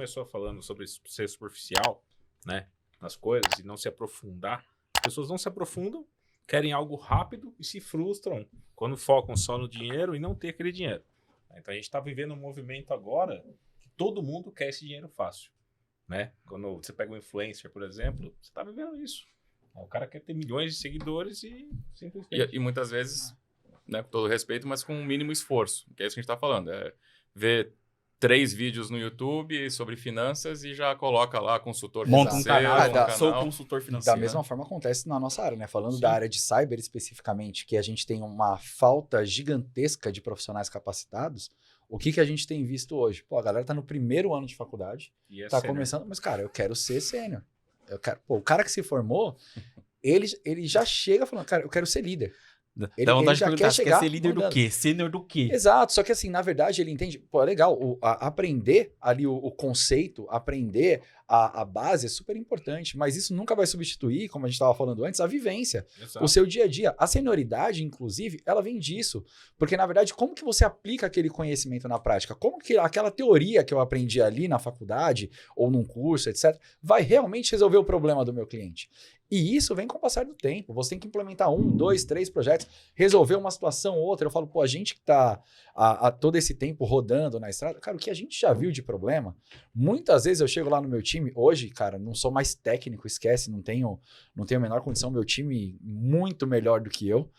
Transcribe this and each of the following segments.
começou falando sobre ser superficial, né, nas coisas e não se aprofundar, as pessoas não se aprofundam, querem algo rápido e se frustram quando focam só no dinheiro e não ter aquele dinheiro. Então a gente está vivendo um movimento agora que todo mundo quer esse dinheiro fácil, né? Quando você pega um influencer, por exemplo, você está vivendo isso. O cara quer ter milhões de seguidores e simplesmente... E muitas vezes, né, com todo respeito, mas com um mínimo esforço, que é isso que a gente está falando. É ver 3 vídeos no YouTube sobre finanças e já coloca lá consultor Monta um financeiro, canal, um sou canal. consultor financeiro. Da mesma forma acontece na nossa área, né? Falando Sim. da área de cyber especificamente, que a gente tem uma falta gigantesca de profissionais capacitados, o que a gente tem visto hoje? Pô, a galera tá no primeiro ano de faculdade, E é tá sênior. começando, mas cara, eu quero ser sênior. O cara que se formou, ele já chega falando, cara, eu quero ser líder. Dá vontade de já perguntar, quer você quer chegar ser líder do mandando. quê? Sênior do quê? Exato, só que assim, na verdade, ele entende, pô, é legal, aprender ali o conceito, aprender a base é super importante, mas isso nunca vai substituir, como a gente estava falando antes, a vivência, Exato. o seu dia a dia. A senioridade, inclusive, ela vem disso, porque na verdade, como que você aplica aquele conhecimento na prática? Como que aquela teoria que eu aprendi ali na faculdade, ou num curso, etc., vai realmente resolver o problema do meu cliente? E isso vem com o passar do tempo. Você tem que implementar 1, 2, 3 projetos, resolver uma situação ou outra. Eu falo, pô, a gente que está há todo esse tempo rodando na estrada, cara, o que a gente já viu de problema, muitas vezes eu chego lá no meu time, hoje, cara, não sou mais técnico, esquece, não tenho a menor condição, meu time muito melhor do que eu,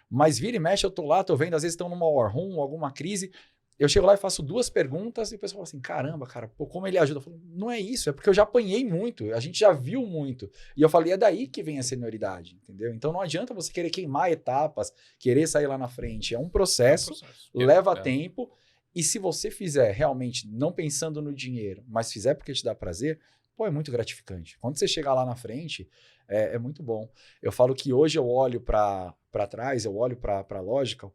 mas vira e mexe, eu tô lá, tô vendo, às vezes estão numa war room, alguma crise, eu chego lá e faço 2 perguntas e o pessoal fala assim, caramba, cara, pô, como ele ajuda? Eu falo, não é isso, é porque eu já apanhei muito, a gente já viu muito. E eu falei, é daí que vem a senioridade, entendeu? Então não adianta você querer queimar etapas, querer sair lá na frente. É um processo, leva tempo, e se você fizer realmente não pensando no dinheiro, mas fizer porque te dá prazer, pô, é muito gratificante. Quando você chegar lá na frente, é muito bom. Eu falo que hoje eu olho para trás, eu olho para a Logical,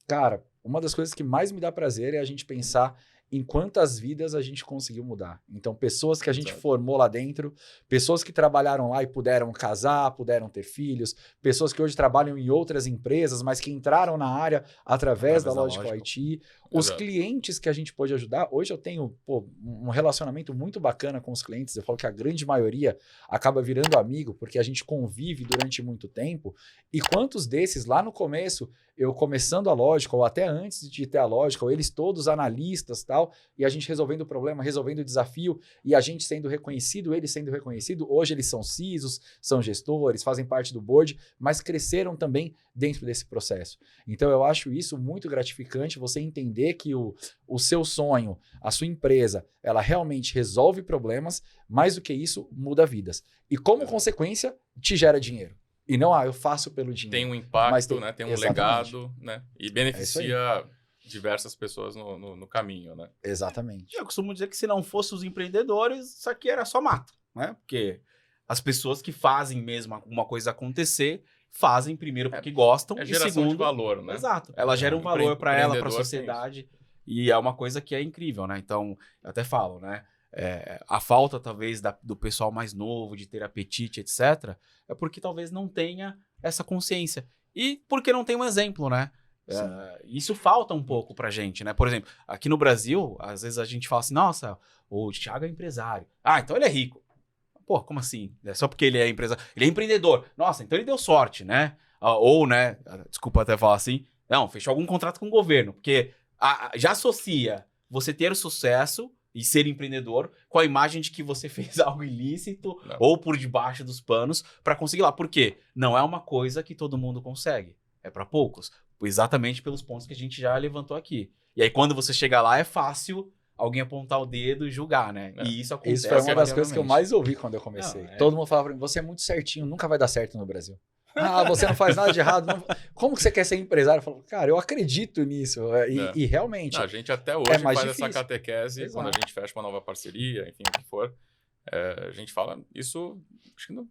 cara, uma das coisas que mais me dá prazer é a gente pensar em quantas vidas a gente conseguiu mudar. Então, pessoas que a gente formou lá dentro, pessoas que trabalharam lá e puderam casar, puderam ter filhos, pessoas que hoje trabalham em outras empresas, mas que entraram na área através da Logical IT, os clientes que a gente pôde ajudar. Hoje eu tenho um relacionamento muito bacana com os clientes, eu falo que a grande maioria acaba virando amigo, porque a gente convive durante muito tempo, e quantos desses lá no começo, eu começando a Logical, ou até antes de ter a Logical, eles todos analistas e tal, e a gente resolvendo o problema, resolvendo o desafio, e a gente sendo reconhecido, eles sendo reconhecido. Hoje eles são CISOs, são gestores, fazem parte do board, mas cresceram também dentro desse processo. Então eu acho isso muito gratificante, você entender que o seu sonho, a sua empresa, ela realmente resolve problemas, mais do que isso, muda vidas. E como consequência, te gera dinheiro. E não, eu faço pelo dinheiro. Tem um impacto, mas tem, né? Tem um exatamente. legado, né? E beneficia diversas pessoas no caminho, né? Exatamente. Eu costumo dizer que se não fosse os empreendedores, isso aqui era só mato, né? Porque as pessoas que fazem mesmo alguma coisa acontecer, fazem primeiro porque gostam É e geração segundo... de valor, né? Exato. Ela gera um valor para ela, para a empreendedor sociedade. E é uma coisa que é incrível, né? Então, eu até falo, né? A falta, talvez, do pessoal mais novo, de ter apetite, etc., é porque talvez não tenha essa consciência. E porque não tem um exemplo, né? Isso falta um pouco pra gente, né? Por exemplo, aqui no Brasil, às vezes a gente fala assim, nossa, o Thiago é empresário. Ah, então ele é rico. Pô, como assim? É só porque ele é empresário. Ele é empreendedor. Nossa, então ele deu sorte, né? Ou, né? Desculpa até falar assim. Não, fechou algum contrato com o governo. Porque já associa você ter o sucesso e ser empreendedor com a imagem de que você fez algo ilícito ou por debaixo dos panos para conseguir lá. Por quê? Não é uma coisa que todo mundo consegue. É para poucos. Exatamente pelos pontos que a gente já levantou aqui. E aí, quando você chega lá, é fácil alguém apontar o dedo e julgar, né? E isso acontece. Isso foi uma das coisas que eu mais ouvi quando eu comecei. Todo mundo falava pra mim, você é muito certinho, nunca vai dar certo no Brasil. Ah, você não faz nada de errado. Não... Como que você quer ser empresário? Eu falo, cara, eu acredito nisso. E realmente... Não, a gente até hoje faz difícil. Essa catequese. Exato. Quando a gente fecha uma nova parceria, enfim, o que for. A gente fala isso, acho que nos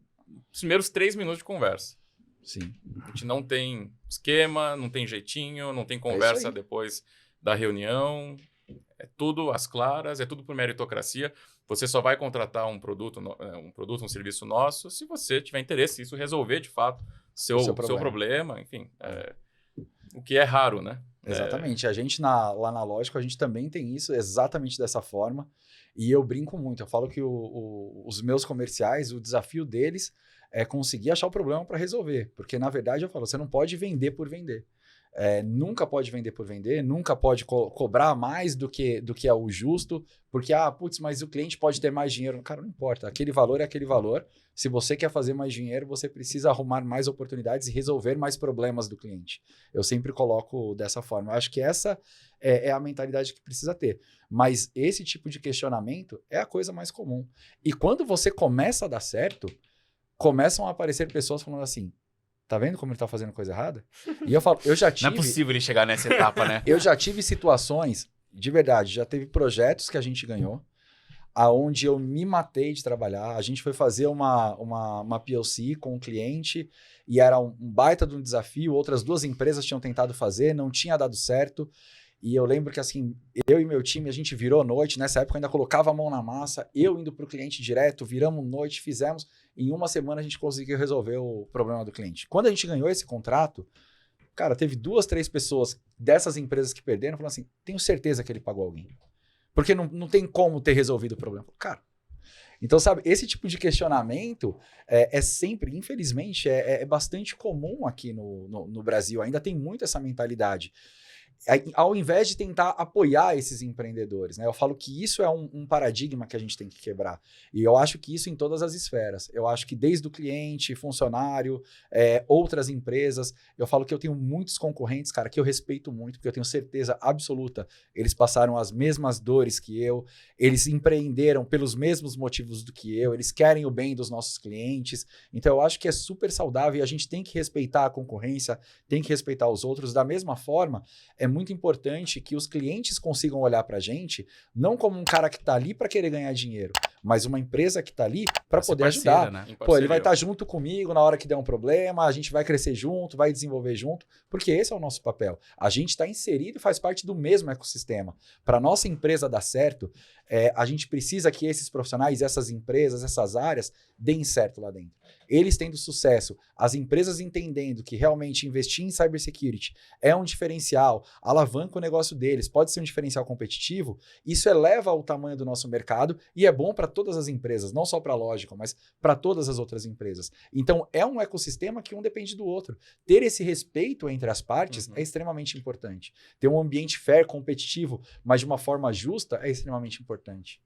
primeiros 3 minutos de conversa. Sim. A gente não tem esquema, não tem jeitinho, não tem conversa depois da reunião. É tudo às claras, é tudo por meritocracia. Você só vai contratar um produto, um serviço nosso, se você tiver interesse, se isso resolver de fato seu problema, enfim. O que é raro, né? Exatamente. A gente lá na Logical, a gente também tem isso exatamente dessa forma. E eu brinco muito, eu falo que os meus comerciais, o desafio deles é conseguir achar o problema para resolver. Porque, na verdade, eu falo, você não pode vender por vender. Nunca pode vender por vender, nunca pode cobrar mais do que é o justo, porque, putz, mas o cliente pode ter mais dinheiro. Cara, não importa, aquele valor é aquele valor. Se você quer fazer mais dinheiro, você precisa arrumar mais oportunidades e resolver mais problemas do cliente. Eu sempre coloco dessa forma. Eu acho que essa é a mentalidade que precisa ter. Mas esse tipo de questionamento é a coisa mais comum. E quando você começa a dar certo, começam a aparecer pessoas falando assim, tá vendo como ele tá fazendo coisa errada? E eu falo, eu já tive... Não é possível ele chegar nessa etapa, né? Eu já tive situações, de verdade, já teve projetos que a gente ganhou, aonde eu me matei de trabalhar. A gente foi fazer uma POC com um cliente e era um baita de um desafio. Outras 2 empresas tinham tentado fazer, não tinha dado certo. E eu lembro que, assim, eu e meu time, a gente virou noite. Nessa época eu ainda colocava a mão na massa, eu indo para o cliente direto, viramos noite, fizemos. Em uma semana a gente conseguiu resolver o problema do cliente. Quando a gente ganhou esse contrato, cara, teve 2, 3 pessoas dessas empresas que perderam, falando assim, tenho certeza que ele pagou alguém. Porque não tem como ter resolvido o problema. Cara, então, sabe, esse tipo de questionamento é sempre, infelizmente, é bastante comum aqui no Brasil. Ainda tem muito essa mentalidade. Ao invés de tentar apoiar esses empreendedores, né? Eu falo que isso é um paradigma que a gente tem que quebrar. E eu acho que isso em todas as esferas. Eu acho que desde o cliente, funcionário, outras empresas, eu falo que eu tenho muitos concorrentes, cara, que eu respeito muito, porque eu tenho certeza absoluta, eles passaram as mesmas dores que eu, eles empreenderam pelos mesmos motivos do que eu, eles querem o bem dos nossos clientes. Então eu acho que é super saudável e a gente tem que respeitar a concorrência, tem que respeitar os outros. Da mesma forma, é muito importante que os clientes consigam olhar para a gente não como um cara que está ali para querer ganhar dinheiro, mas uma empresa que está ali para poder ajudar. Né? Pô, ele vai estar junto comigo na hora que der um problema, a gente vai crescer junto, vai desenvolver junto, porque esse é o nosso papel. A gente está inserido e faz parte do mesmo ecossistema. Para nossa empresa dar certo, a gente precisa que esses profissionais, essas empresas, essas áreas deem certo lá dentro. Eles tendo sucesso, as empresas entendendo que realmente investir em cybersecurity é um diferencial, alavanca o negócio deles, pode ser um diferencial competitivo, isso eleva o tamanho do nosso mercado e é bom para todas as empresas, não só para a Logical, mas para todas as outras empresas. Então, é um ecossistema que um depende do outro. Ter esse respeito entre as partes é extremamente importante. Ter um ambiente fair, competitivo, mas de uma forma justa é extremamente importante.